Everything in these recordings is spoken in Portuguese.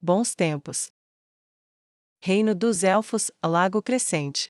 Bons tempos. Reino dos Elfos, Lago Crescente.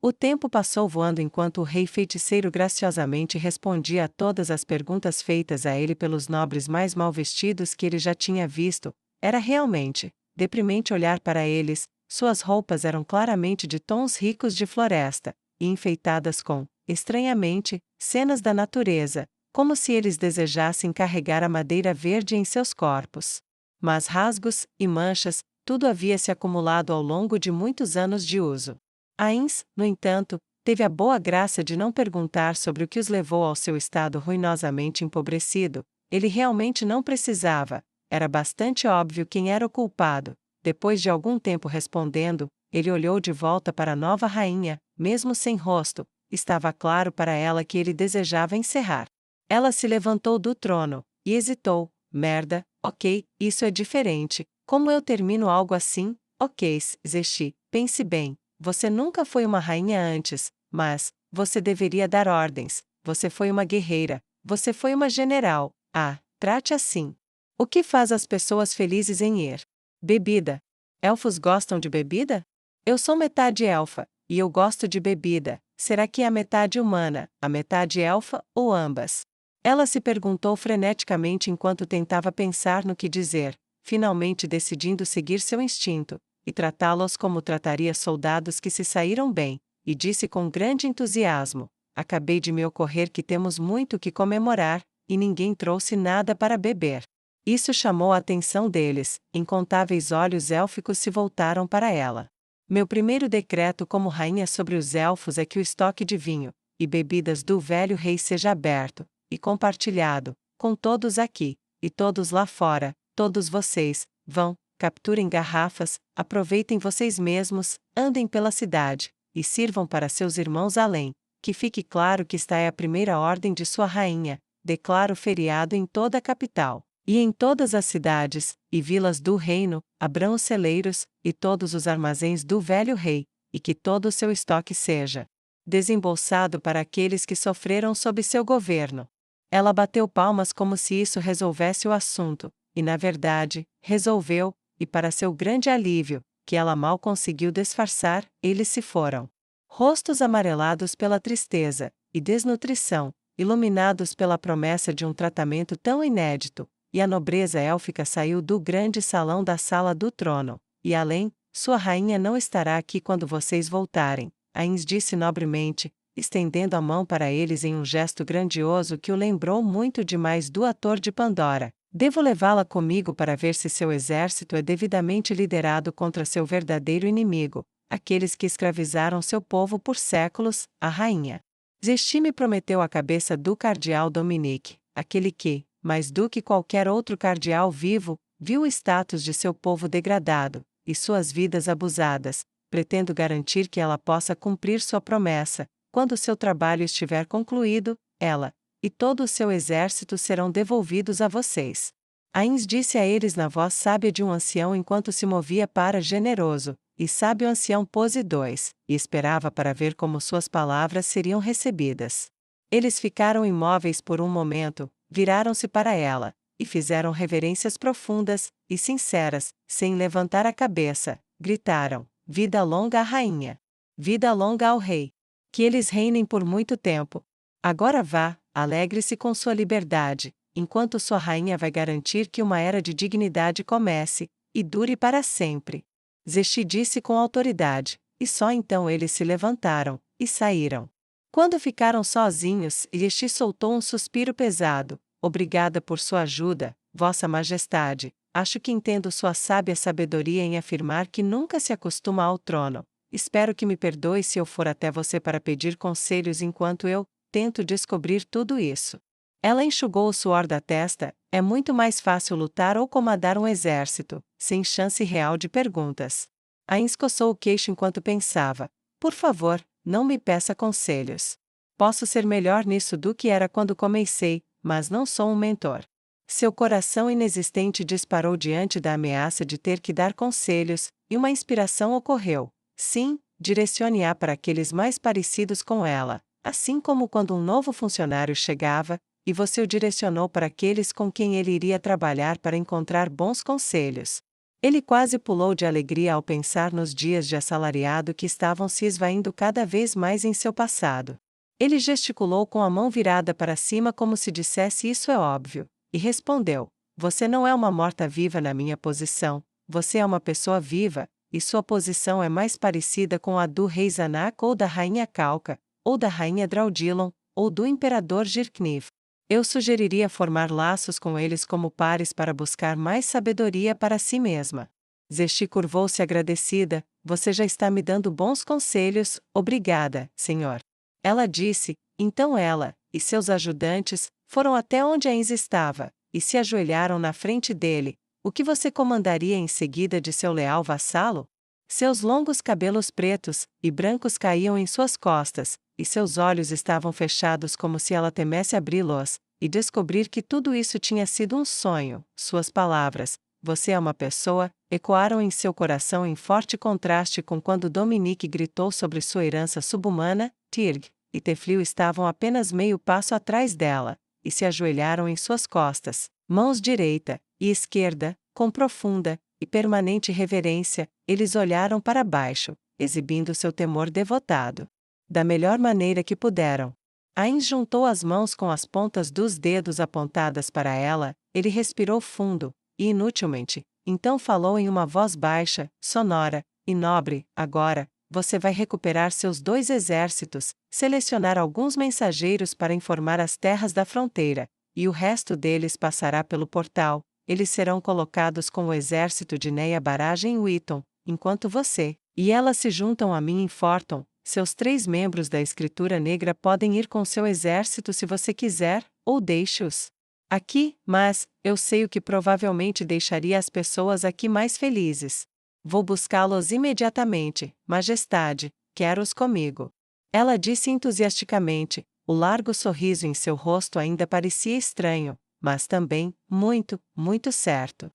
O tempo passou voando enquanto o rei feiticeiro graciosamente respondia a todas as perguntas feitas a ele pelos nobres mais mal vestidos que ele já tinha visto. Era realmente deprimente olhar para eles. Suas roupas eram claramente de tons ricos de floresta, e enfeitadas com, estranhamente, cenas da natureza, como se eles desejassem carregar a madeira verde em seus corpos. Mas rasgos e manchas, tudo havia se acumulado ao longo de muitos anos de uso. Ainz, no entanto, teve a boa graça de não perguntar sobre o que os levou ao seu estado ruinosamente empobrecido. Ele realmente não precisava. Era bastante óbvio quem era o culpado. Depois de algum tempo respondendo, ele olhou de volta para a nova rainha, mesmo sem rosto. Estava claro para ela que ele desejava encerrar. Ela se levantou do trono e hesitou. Merda, ok, isso é diferente. Como eu termino algo assim? Ok, Zexi, pense bem. Você nunca foi uma rainha antes, mas você deveria dar ordens. Você foi uma guerreira. Você foi uma general. Ah, trate assim. O que faz as pessoas felizes em ir? Bebida. Elfos gostam de bebida? Eu sou metade elfa, e eu gosto de bebida. Será que é a metade humana, a metade elfa, ou ambas? Ela se perguntou freneticamente enquanto tentava pensar no que dizer, finalmente decidindo seguir seu instinto e tratá-los como trataria soldados que se saíram bem, e disse com grande entusiasmo: acabei de me ocorrer que temos muito que comemorar, e ninguém trouxe nada para beber. Isso chamou a atenção deles, incontáveis olhos élficos se voltaram para ela. Meu primeiro decreto como rainha sobre os elfos é que o estoque de vinho e bebidas do velho rei seja aberto e compartilhado, com todos aqui, e todos lá fora, todos vocês, vão, capturem garrafas, aproveitem vocês mesmos, andem pela cidade, e sirvam para seus irmãos além. Que fique claro que esta é a primeira ordem de sua rainha. Declaro feriado em toda a capital, e em todas as cidades e vilas do reino, abram os celeiros, e todos os armazéns do velho rei, e que todo o seu estoque seja desembolsado para aqueles que sofreram sob seu governo. Ela bateu palmas como se isso resolvesse o assunto, e na verdade, resolveu. E para seu grande alívio, que ela mal conseguiu disfarçar, eles se foram. Rostos amarelados pela tristeza e desnutrição, iluminados pela promessa de um tratamento tão inédito, e a nobreza élfica saiu do grande salão da sala do trono. E além, sua rainha não estará aqui quando vocês voltarem, Ainz disse nobremente, estendendo a mão para eles em um gesto grandioso que o lembrou muito demais do ator de Pandora. Devo levá-la comigo para ver se seu exército é devidamente liderado contra seu verdadeiro inimigo, aqueles que escravizaram seu povo por séculos, a rainha. Zexi me prometeu a cabeça do cardeal Dominique, aquele que, mais do que qualquer outro cardeal vivo, viu o status de seu povo degradado, e suas vidas abusadas. Pretendo garantir que ela possa cumprir sua promessa. Quando seu trabalho estiver concluído, ela e todo o seu exército serão devolvidos a vocês. Ainz disse a eles na voz sábia de um ancião enquanto se movia para generoso, e sábio ancião pose 2, e esperava para ver como suas palavras seriam recebidas. Eles ficaram imóveis por um momento, viraram-se para ela, e fizeram reverências profundas e sinceras, sem levantar a cabeça, gritaram: vida longa à rainha! Vida longa ao rei! Que eles reinem por muito tempo! Agora vá, alegre-se com sua liberdade, enquanto sua rainha vai garantir que uma era de dignidade comece, e dure para sempre. Zexi disse com autoridade, e só então eles se levantaram, e saíram. Quando ficaram sozinhos, Zexi soltou um suspiro pesado. Obrigada por sua ajuda, Vossa Majestade. Acho que entendo sua sábia sabedoria em afirmar que nunca se acostuma ao trono. Espero que me perdoe se eu for até você para pedir conselhos enquanto eu tento descobrir tudo isso. Ela enxugou o suor da testa. É muito mais fácil lutar ou comandar um exército, sem chance real de perguntas. Ainz coçou o queixo enquanto pensava. Por favor, não me peça conselhos. Posso ser melhor nisso do que era quando comecei, mas não sou um mentor. Seu coração inexistente disparou diante da ameaça de ter que dar conselhos, e uma inspiração ocorreu. Sim, direcione-a para aqueles mais parecidos com ela. Assim como quando um novo funcionário chegava, e você o direcionou para aqueles com quem ele iria trabalhar para encontrar bons conselhos. Ele quase pulou de alegria ao pensar nos dias de assalariado que estavam se esvaindo cada vez mais em seu passado. Ele gesticulou com a mão virada para cima como se dissesse isso é óbvio, e respondeu: você não é uma morta-viva na minha posição, você é uma pessoa viva, e sua posição é mais parecida com a do rei Zanak ou da rainha Calca, ou da rainha Draudilon, ou do imperador Girkniv. Eu sugeriria formar laços com eles como pares para buscar mais sabedoria para si mesma. Zesti curvou-se agradecida: você já está me dando bons conselhos, obrigada, senhor. Ela disse. Então ela, e seus ajudantes, foram até onde Ainz estava, e se ajoelharam na frente dele. O que você comandaria em seguida de seu leal vassalo? Seus longos cabelos pretos e brancos caíam em suas costas, e seus olhos estavam fechados como se ela temesse abri-los, e descobrir que tudo isso tinha sido um sonho. Suas palavras, você é uma pessoa, ecoaram em seu coração em forte contraste com quando Dominique gritou sobre sua herança subhumana. Tirg e Teflio estavam apenas meio passo atrás dela, e se ajoelharam em suas costas, mãos direita e esquerda, com profunda e permanente reverência, eles olharam para baixo, exibindo seu temor devotado. Da melhor maneira que puderam. Ainz juntou as mãos com as pontas dos dedos apontadas para ela, ele respirou fundo, e inutilmente, então falou em uma voz baixa, sonora e nobre: agora, você vai recuperar seus 2 exércitos, selecionar alguns mensageiros para informar as terras da fronteira, e o resto deles passará pelo portal. Eles serão colocados com o exército de Neia Barrage em Wheaton, enquanto você e ela se juntam a mim em Forton. Seus 3 membros da Escritura Negra podem ir com seu exército se você quiser, ou deixe-os aqui, mas eu sei o que provavelmente deixaria as pessoas aqui mais felizes. Vou buscá-los imediatamente, Majestade, quero-os comigo. Ela disse entusiasticamente, o largo sorriso em seu rosto ainda parecia estranho, mas também, muito, muito certo.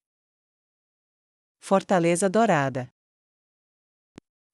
Fortaleza Dourada.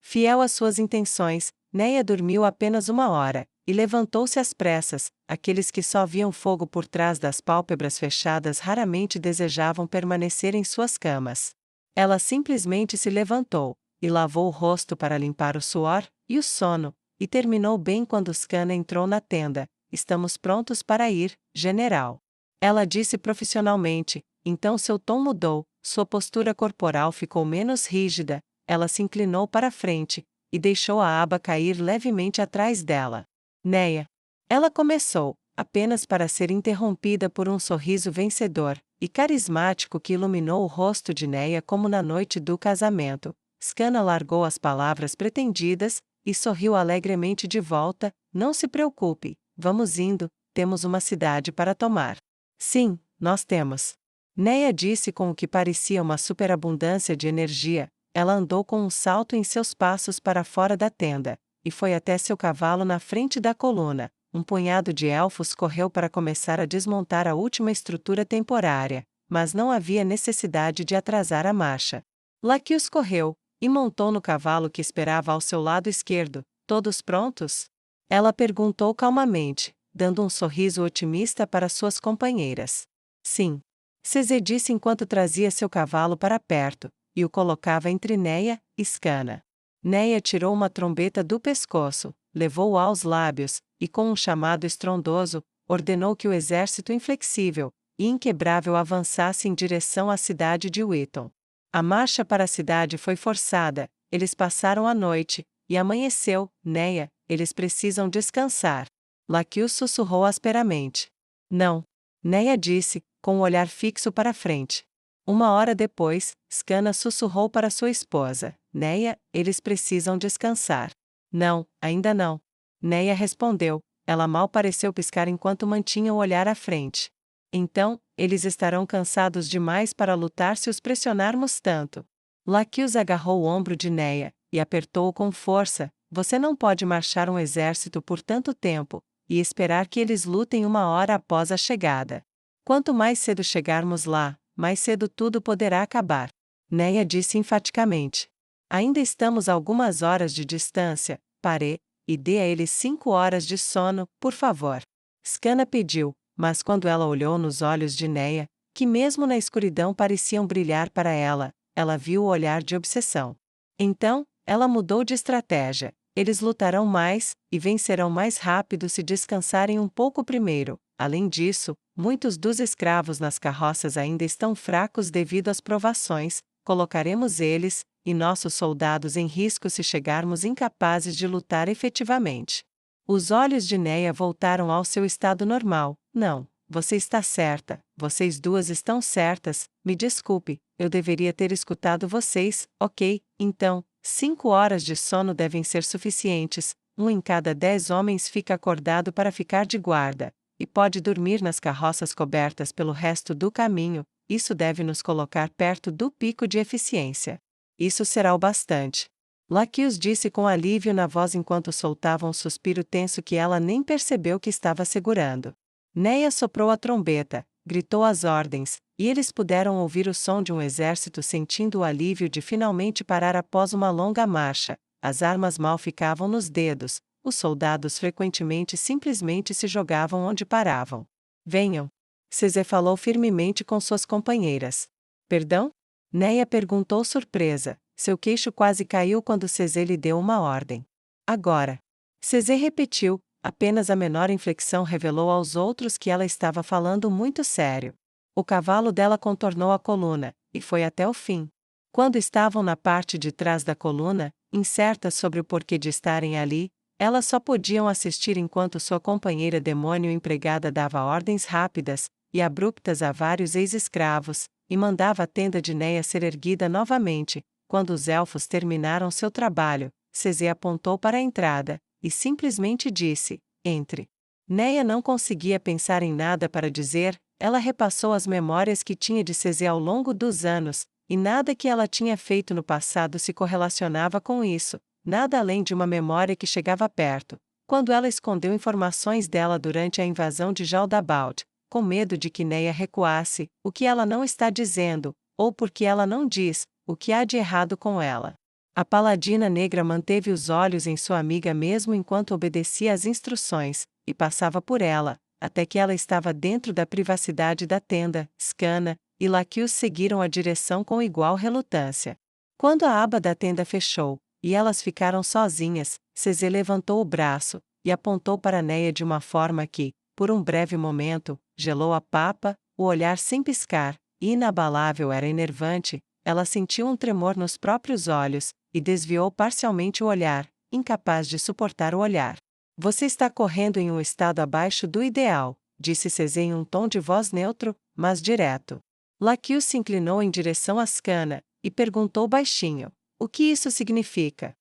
Fiel às suas intenções, Neia dormiu apenas 1 hora, e levantou-se às pressas. Aqueles que só viam fogo por trás das pálpebras fechadas raramente desejavam permanecer em suas camas. Ela simplesmente se levantou, e lavou o rosto para limpar o suor e o sono, e terminou bem quando Scanna entrou na tenda. Estamos prontos para ir, general. Ela disse profissionalmente, então seu tom mudou, sua postura corporal ficou menos rígida, ela se inclinou para a frente, e deixou a aba cair levemente atrás dela. Neia. Ela começou, apenas para ser interrompida por um sorriso vencedor e carismático que iluminou o rosto de Neia como na noite do casamento. Scanna largou as palavras pretendidas, e sorriu alegremente de volta. Não se preocupe, vamos indo, temos uma cidade para tomar. Sim, nós temos. Neia disse com o que parecia uma superabundância de energia. Ela andou com um salto em seus passos para fora da tenda, e foi até seu cavalo na frente da coluna. Um punhado de elfos correu para começar a desmontar a última estrutura temporária, mas não havia necessidade de atrasar a marcha. Laquius correu, e montou no cavalo que esperava ao seu lado esquerdo. Todos prontos? Ela perguntou calmamente, dando um sorriso otimista para suas companheiras. Sim. Cezê disse enquanto trazia seu cavalo para perto, e o colocava entre Neia e Scanna. Neia tirou uma trombeta do pescoço, levou-o aos lábios, e com um chamado estrondoso, ordenou que o exército inflexível e inquebrável avançasse em direção à cidade de Wheaton. A marcha para a cidade foi forçada, eles passaram a noite, e amanheceu. Neia, eles precisam descansar. Laquius sussurrou asperamente. Não. Neia disse, com o olhar fixo para frente. 1 hora depois, Scanna sussurrou para sua esposa. Neia, eles precisam descansar. Não, ainda não. Neia respondeu. Ela mal pareceu piscar enquanto mantinha o olhar à frente. Então, eles estarão cansados demais para lutar se os pressionarmos tanto. Laquius agarrou o ombro de Neia, e apertou-o com força. Você não pode marchar um exército por tanto tempo, e esperar que eles lutem 1 hora após a chegada. Quanto mais cedo chegarmos lá, mais cedo tudo poderá acabar. Neia disse enfaticamente. Ainda estamos a algumas horas de distância, pare, e dê a eles 5 horas de sono, por favor. Scanna pediu. mas quando ela olhou nos olhos de Neia, que mesmo na escuridão pareciam brilhar para ela, ela viu o olhar de obsessão. Então, ela mudou de estratégia. Eles lutarão mais, e vencerão mais rápido se descansarem um pouco primeiro. Além disso, muitos dos escravos nas carroças ainda estão fracos devido às provações. Colocaremos eles, e nossos soldados em risco se chegarmos incapazes de lutar efetivamente. Os olhos de Neia voltaram ao seu estado normal. Não, você está certa, vocês duas estão certas, me desculpe, eu deveria ter escutado vocês, ok, então, 5 horas de sono devem ser suficientes, 1 em cada 10 homens fica acordado para ficar de guarda, e pode dormir nas carroças cobertas pelo resto do caminho, isso deve nos colocar perto do pico de eficiência. Isso será o bastante. Laquios disse com alívio na voz enquanto soltava um suspiro tenso que ela nem percebeu que estava segurando. Neia soprou a trombeta, gritou as ordens, e eles puderam ouvir o som de um exército sentindo o alívio de finalmente parar após uma longa marcha. As armas mal ficavam nos dedos, os soldados frequentemente simplesmente se jogavam onde paravam. Venham. Cesé falou firmemente com suas companheiras. Perdão? Neia perguntou surpresa. Seu queixo quase caiu quando Cesé lhe deu uma ordem. Agora. Cesé repetiu, apenas a menor inflexão revelou aos outros que ela estava falando muito sério. O cavalo dela contornou a coluna, e foi até o fim. Quando estavam na parte de trás da coluna, incertas sobre o porquê de estarem ali, elas só podiam assistir enquanto sua companheira demônio empregada dava ordens rápidas e abruptas a vários ex-escravos, e mandava a tenda de Neia ser erguida novamente. Quando os elfos terminaram seu trabalho, Cesé apontou para a entrada, e simplesmente disse, entre. Neia não conseguia pensar em nada para dizer, ela repassou as memórias que tinha de Cesé ao longo dos anos, e nada que ela tinha feito no passado se correlacionava com isso, nada além de uma memória que chegava perto. Quando ela escondeu informações dela durante a invasão de Jaldabaoth, com medo de que Neia recuasse, o que ela não está dizendo, ou porque ela não diz, o que há de errado com ela. A paladina negra manteve os olhos em sua amiga mesmo enquanto obedecia às instruções, e passava por ela, até que ela estava dentro da privacidade da tenda. Scanna e Laquios seguiram a direção com igual relutância. Quando a aba da tenda fechou, e elas ficaram sozinhas, Cesé levantou o braço, e apontou para Neia de uma forma que, por um breve momento, gelou a papa, o olhar sem piscar, e inabalável era enervante. Ela sentiu um tremor nos próprios olhos, e desviou parcialmente o olhar, incapaz de suportar o olhar. Você está correndo em um estado abaixo do ideal, disse Cesé em um tom de voz neutro, mas direto. Laquios se inclinou em direção a Scanna, e perguntou baixinho, o que isso significa?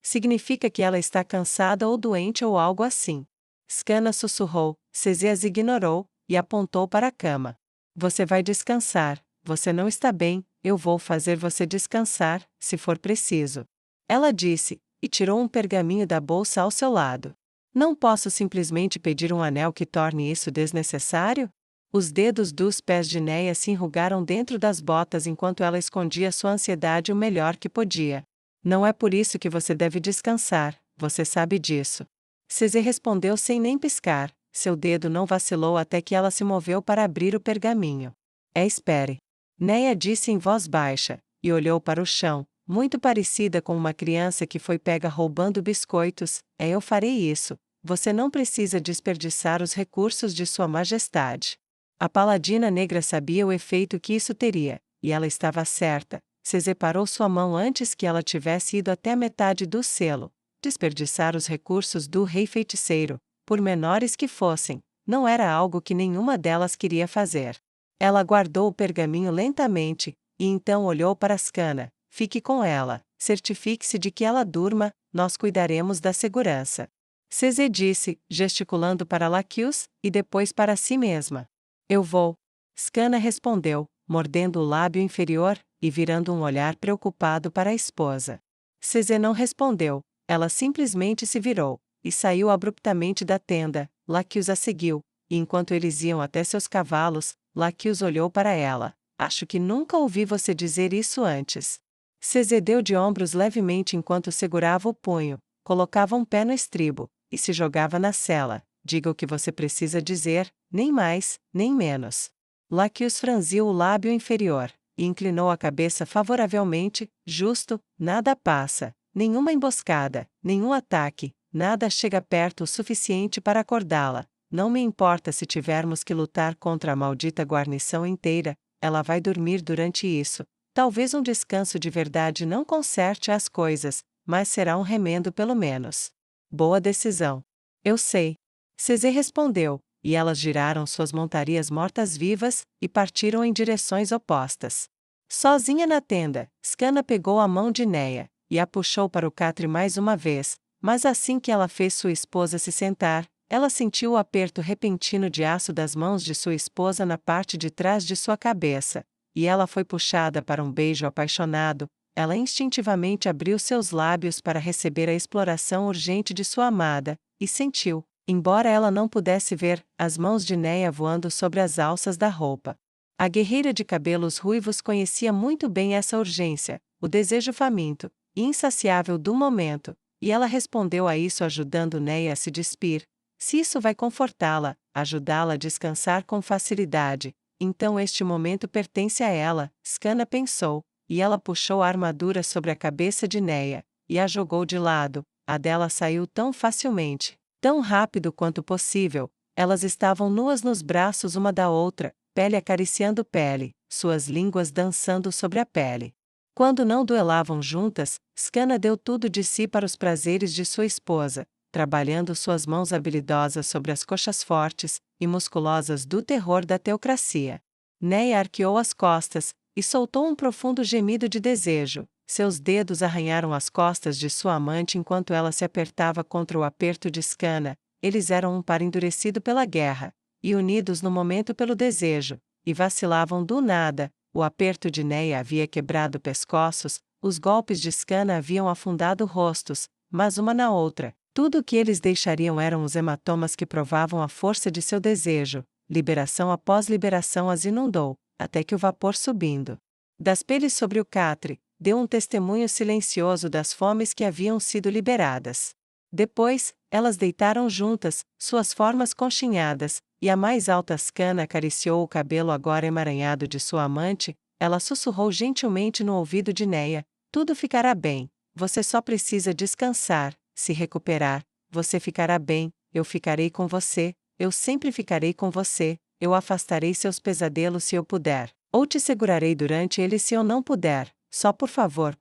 Significa que ela está cansada ou doente ou algo assim. Scanna sussurrou, Cesé as ignorou, e apontou para a cama. Você vai descansar, você não está bem, eu vou fazer você descansar, se for preciso. Ela disse, e tirou um pergaminho da bolsa ao seu lado. Não posso simplesmente pedir um anel que torne isso desnecessário? Os dedos dos pés de Neia se enrugaram dentro das botas enquanto ela escondia sua ansiedade o melhor que podia. Não é por isso que você deve descansar, você sabe disso. Cesé respondeu sem nem piscar, seu dedo não vacilou até que ela se moveu para abrir o pergaminho. Espere. Neia disse em voz baixa, e olhou para o chão, muito parecida com uma criança que foi pega roubando biscoitos. Eu farei isso. Você não precisa desperdiçar os recursos de Sua Majestade. A paladina negra sabia o efeito que isso teria, e ela estava certa. Cesé parou sua mão antes que ela tivesse ido até a metade do selo. Desperdiçar os recursos do rei feiticeiro, por menores que fossem, não era algo que nenhuma delas queria fazer. Ela guardou o pergaminho lentamente, e então olhou para Scanna. Fique com ela, certifique-se de que ela durma, nós cuidaremos da segurança. Cesé disse, gesticulando para Laquios, e depois para si mesma. Eu vou. Scanna respondeu, mordendo o lábio inferior, e virando um olhar preocupado para a esposa. Cesé não respondeu, ela simplesmente se virou, e saiu abruptamente da tenda. Laquios a seguiu, e enquanto eles iam até seus cavalos, Laquios olhou para ela. Acho que nunca ouvi você dizer isso antes. Cesé deu de ombros levemente enquanto segurava o punho, colocava um pé no estribo, e se jogava na sela. diga o que você precisa dizer, nem mais, nem menos. Laqueus franziu o lábio inferior, e inclinou a cabeça favoravelmente. Justo, nada passa, nenhuma emboscada, nenhum ataque, nada chega perto o suficiente para acordá-la. Não me importa se tivermos que lutar contra a maldita guarnição inteira, ela vai dormir durante isso. Talvez um descanso de verdade não conserte as coisas, mas será um remendo pelo menos. Boa decisão. Eu sei. Cesê respondeu, e elas giraram suas montarias mortas-vivas, e partiram em direções opostas. Sozinha na tenda, Scana pegou a mão de Neia, e a puxou para o catre mais uma vez, mas assim que ela fez sua esposa se sentar, ela sentiu o aperto repentino de aço das mãos de sua esposa na parte de trás de sua cabeça, e ela foi puxada para um beijo apaixonado. Ela instintivamente abriu seus lábios para receber a exploração urgente de sua amada, e sentiu, embora ela não pudesse ver, as mãos de Neia voando sobre as alças da roupa. A guerreira de cabelos ruivos conhecia muito bem essa urgência, o desejo faminto e insaciável do momento, e ela respondeu a isso ajudando Neia a se despir. Se isso vai confortá-la, ajudá-la a descansar com facilidade, então este momento pertence a ela, Scana pensou, e ela puxou a armadura sobre a cabeça de Neia, e a jogou de lado. A dela saiu tão facilmente, tão rápido quanto possível. Elas estavam nuas nos braços uma da outra, pele acariciando pele, suas línguas dançando sobre a pele. Quando não duelavam juntas, Scana deu tudo de si para os prazeres de sua esposa, trabalhando suas mãos habilidosas sobre as coxas fortes e musculosas do terror da teocracia. Neia arqueou as costas, e soltou um profundo gemido de desejo. Seus dedos arranharam as costas de sua amante enquanto ela se apertava contra o aperto de Scana. Eles eram um par endurecido pela guerra, e unidos no momento pelo desejo, e vacilavam do nada. O aperto de Neia havia quebrado pescoços, os golpes de Scana haviam afundado rostos, mas uma na outra. Tudo o que eles deixariam eram os hematomas que provavam a força de seu desejo. Liberação após liberação as inundou, até que o vapor subindo das peles sobre o catre, deu um testemunho silencioso das fomes que haviam sido liberadas. Depois, elas deitaram juntas, suas formas conchinhadas, e a mais alta Scana acariciou o cabelo agora emaranhado de sua amante. Ela sussurrou gentilmente no ouvido de Neia: tudo ficará bem, você só precisa descansar, se recuperar, você ficará bem, eu ficarei com você, eu sempre ficarei com você, eu afastarei seus pesadelos se eu puder, ou te segurarei durante eles se eu não puder, só por favor,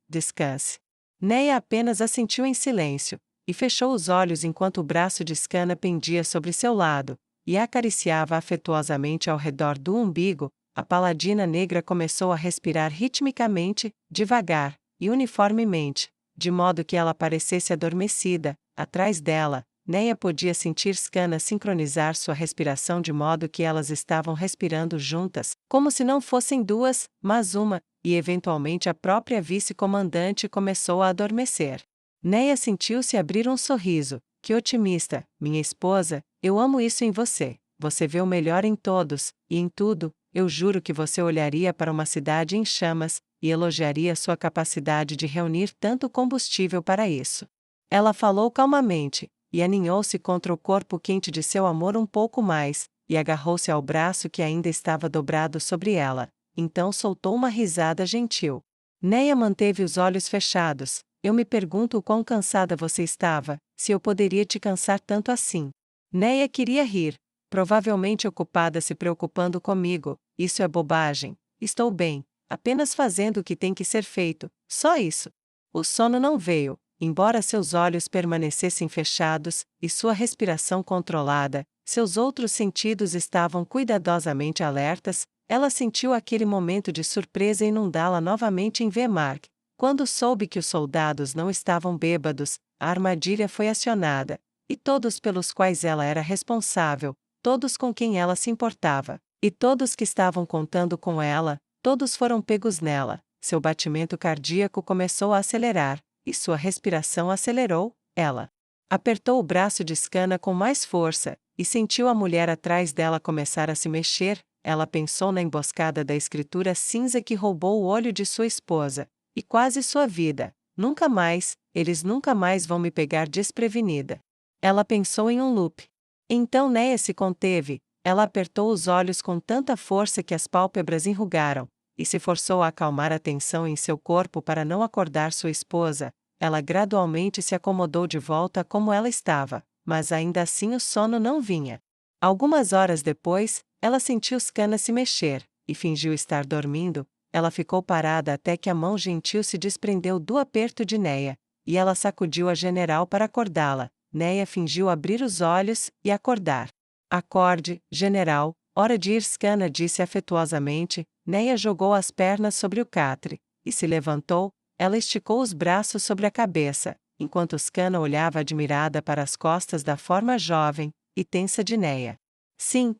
descanse. Neia apenas assentiu em silêncio, e fechou os olhos enquanto o braço de Scana pendia sobre seu lado, e a acariciava afetuosamente ao redor do umbigo. A paladina negra começou a respirar ritmicamente, devagar, e uniformemente, de modo que ela parecesse adormecida. Atrás dela, Neia podia sentir Scana sincronizar sua respiração de modo que elas estavam respirando juntas, como se não fossem duas, mas uma, e eventualmente a própria vice-comandante começou a adormecer. Neia sentiu-se abrir um sorriso. Que otimista, minha esposa, eu amo isso em você. Você vê o melhor em todos, e em tudo. Eu juro que você olharia para uma cidade em chamas, e elogiaria sua capacidade de reunir tanto combustível para isso. Ela falou calmamente, e aninhou-se contra o corpo quente de seu amor um pouco mais, e agarrou-se ao braço que ainda estava dobrado sobre ela. Então soltou uma risada gentil. Neia manteve os olhos fechados. Eu me pergunto o quão cansada você estava, se eu poderia te cansar tanto assim. Neia queria rir, provavelmente ocupada se preocupando comigo. Isso é bobagem. Estou bem, apenas fazendo o que tem que ser feito, só isso. O sono não veio, embora seus olhos permanecessem fechados, e sua respiração controlada, seus outros sentidos estavam cuidadosamente alertas. Ela sentiu aquele momento de surpresa inundá-la novamente em Wehrmacht. Quando soube que os soldados não estavam bêbados, a armadilha foi acionada, e todos pelos quais ela era responsável, todos com quem ela se importava, e todos que estavam contando com ela, todos foram pegos nela. Seu batimento cardíaco começou a acelerar, e sua respiração acelerou. Ela apertou o braço de Scana com mais força, e sentiu a mulher atrás dela começar a se mexer. Ela pensou na emboscada da escritura cinza que roubou o olho de sua esposa, e quase sua vida. Nunca mais, eles nunca mais vão me pegar desprevenida. Ela pensou em um loop. Então Neia se conteve, ela apertou os olhos com tanta força que as pálpebras enrugaram, e se forçou a acalmar a tensão em seu corpo para não acordar sua esposa. Ela gradualmente se acomodou de volta como ela estava, mas ainda assim o sono não vinha. Algumas horas depois, ela sentiu Skana se mexer, e fingiu estar dormindo. Ela ficou parada até que a mão gentil se desprendeu do aperto de Neia, e ela sacudiu a general para acordá-la. Neia fingiu abrir os olhos e acordar. Acorde, general, hora de ir. Skana disse afetuosamente. Neia jogou as pernas sobre o catre, e se levantou. Ela esticou os braços sobre a cabeça, enquanto Skana olhava admirada para as costas da forma jovem e tensa de Neia. Sim,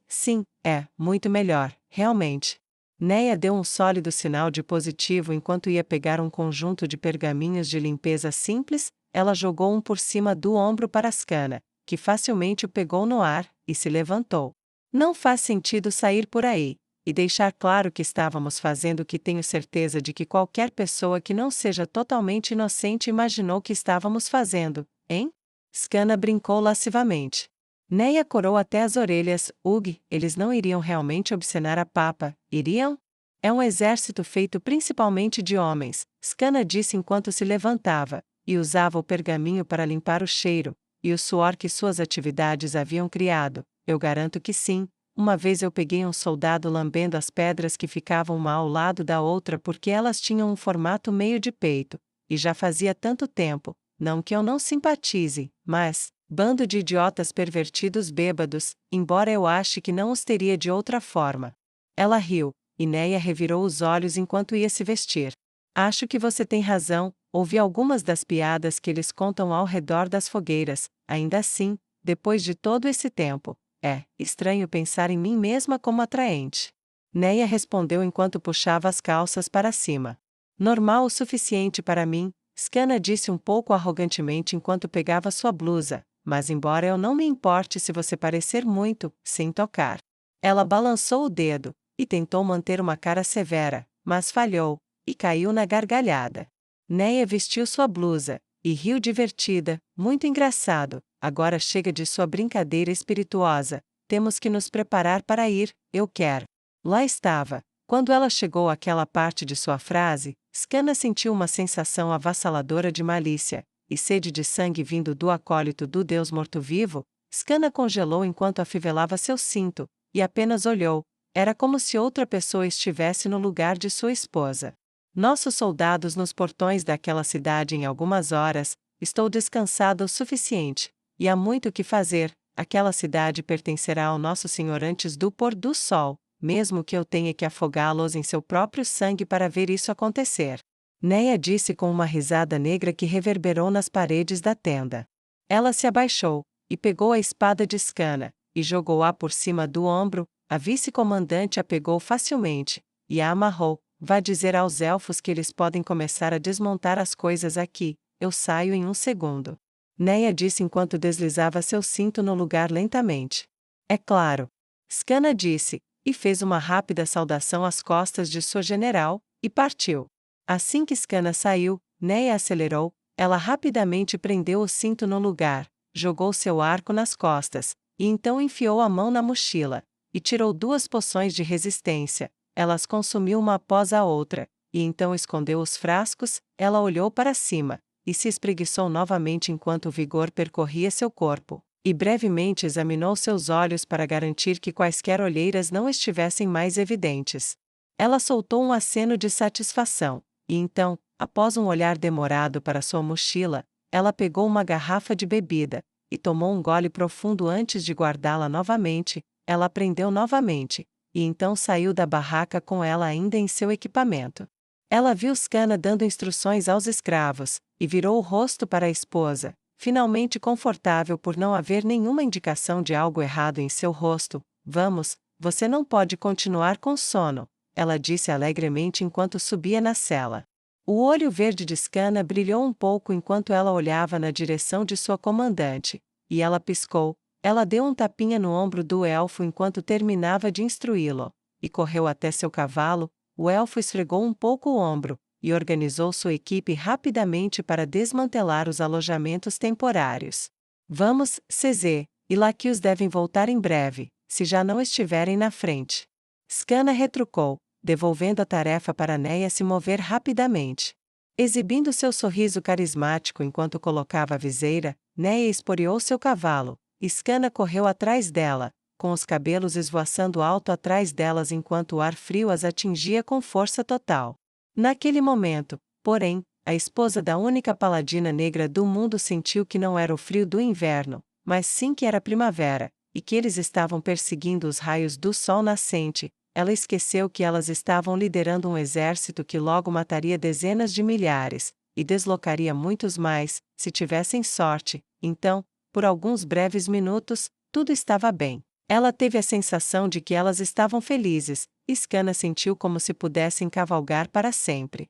muito melhor, realmente. Neia deu um sólido sinal de positivo enquanto ia pegar um conjunto de pergaminhos de limpeza simples. Ela jogou um por cima do ombro para Skana, que facilmente o pegou no ar, e se levantou. Não faz sentido sair por aí e deixar claro que estávamos fazendo o que tenho certeza de que qualquer pessoa que não seja totalmente inocente imaginou que estávamos fazendo, hein? Skana brincou lascivamente. Neia corou até as orelhas. Ugh, eles não iriam realmente obscenar a papa, iriam? É um exército feito principalmente de homens, Skana disse enquanto se levantava, e usava o pergaminho para limpar o cheiro e o suor que suas atividades haviam criado. Eu garanto que sim. Uma vez eu peguei um soldado lambendo as pedras que ficavam uma ao lado da outra porque elas tinham um formato meio de peito, e já fazia tanto tempo, não que eu não simpatize, mas, bando de idiotas pervertidos bêbados, embora eu ache que não os teria de outra forma. Ela riu, e Neia revirou os olhos enquanto ia se vestir. Acho que você tem razão. Ouvi algumas das piadas que eles contam ao redor das fogueiras. Ainda assim, depois de todo esse tempo, é estranho pensar em mim mesma como atraente. Neia respondeu enquanto puxava as calças para cima. Normal o suficiente para mim, Skana disse um pouco arrogantemente enquanto pegava sua blusa, mas embora eu não me importe se você parecer muito, sem tocar. Ela balançou o dedo, e tentou manter uma cara severa, mas falhou, e caiu na gargalhada. Neia vestiu sua blusa, e riu divertida. Muito engraçado. Agora chega de sua brincadeira espirituosa. Temos que nos preparar para ir. Eu quero. Lá estava. Quando ela chegou àquela parte de sua frase, Skana sentiu uma sensação avassaladora de malícia e sede de sangue vindo do acólito do Deus morto-vivo. Skana congelou enquanto afivelava seu cinto, e apenas olhou. Era como se outra pessoa estivesse no lugar de sua esposa. Nossos soldados nos portões daquela cidade em algumas horas. Estou descansado o suficiente, e há muito o que fazer. Aquela cidade pertencerá ao Nosso Senhor antes do pôr do sol, mesmo que eu tenha que afogá-los em seu próprio sangue para ver isso acontecer. Neia disse com uma risada negra que reverberou nas paredes da tenda. Ela se abaixou, e pegou a espada de Skana, e jogou-a por cima do ombro. A vice-comandante a pegou facilmente, e a amarrou. Vá dizer aos elfos que eles podem começar a desmontar as coisas aqui. Eu saio em um segundo. Neia disse enquanto deslizava seu cinto no lugar lentamente. É claro. Skana disse, e fez uma rápida saudação às costas de sua general, e partiu. Assim que Skana saiu, Neia acelerou. Ela rapidamente prendeu o cinto no lugar, jogou seu arco nas costas, e então enfiou a mão na mochila, e tirou 2 poções de resistência. Elas consumiu uma após a outra, e então escondeu os frascos. Ela olhou para cima, e se espreguiçou novamente enquanto o vigor percorria seu corpo, e brevemente examinou seus olhos para garantir que quaisquer olheiras não estivessem mais evidentes. Ela soltou um aceno de satisfação, e então, após um olhar demorado para sua mochila, ela pegou uma garrafa de bebida, e tomou um gole profundo antes de guardá-la novamente. Ela a prendeu novamente, e então saiu da barraca com ela ainda em seu equipamento. Ela viu Skana dando instruções aos escravos, e virou o rosto para a esposa, finalmente confortável por não haver nenhuma indicação de algo errado em seu rosto. Vamos, você não pode continuar com sono, ela disse alegremente enquanto subia na cela. O olho verde de Skana brilhou um pouco enquanto ela olhava na direção de sua comandante, e ela piscou. Ela deu um tapinha no ombro do elfo enquanto terminava de instruí-lo, e correu até seu cavalo. O elfo esfregou um pouco o ombro, e organizou sua equipe rapidamente para desmantelar os alojamentos temporários. Vamos, CZ, e Laquios devem voltar em breve, se já não estiverem na frente. Scanna retrucou, devolvendo a tarefa para Neia se mover rapidamente. Exibindo seu sorriso carismático enquanto colocava a viseira, Neia esporeou seu cavalo. Scanna correu atrás dela, com os cabelos esvoaçando alto atrás delas enquanto o ar frio as atingia com força total. Naquele momento, porém, a esposa da única paladina negra do mundo sentiu que não era o frio do inverno, mas sim que era primavera, e que eles estavam perseguindo os raios do sol nascente. Ela esqueceu que elas estavam liderando um exército que logo mataria dezenas de milhares, e deslocaria muitos mais, se tivessem sorte. Então, por alguns breves minutos, tudo estava bem. Ela teve a sensação de que elas estavam felizes, e Scanna sentiu como se pudessem cavalgar para sempre.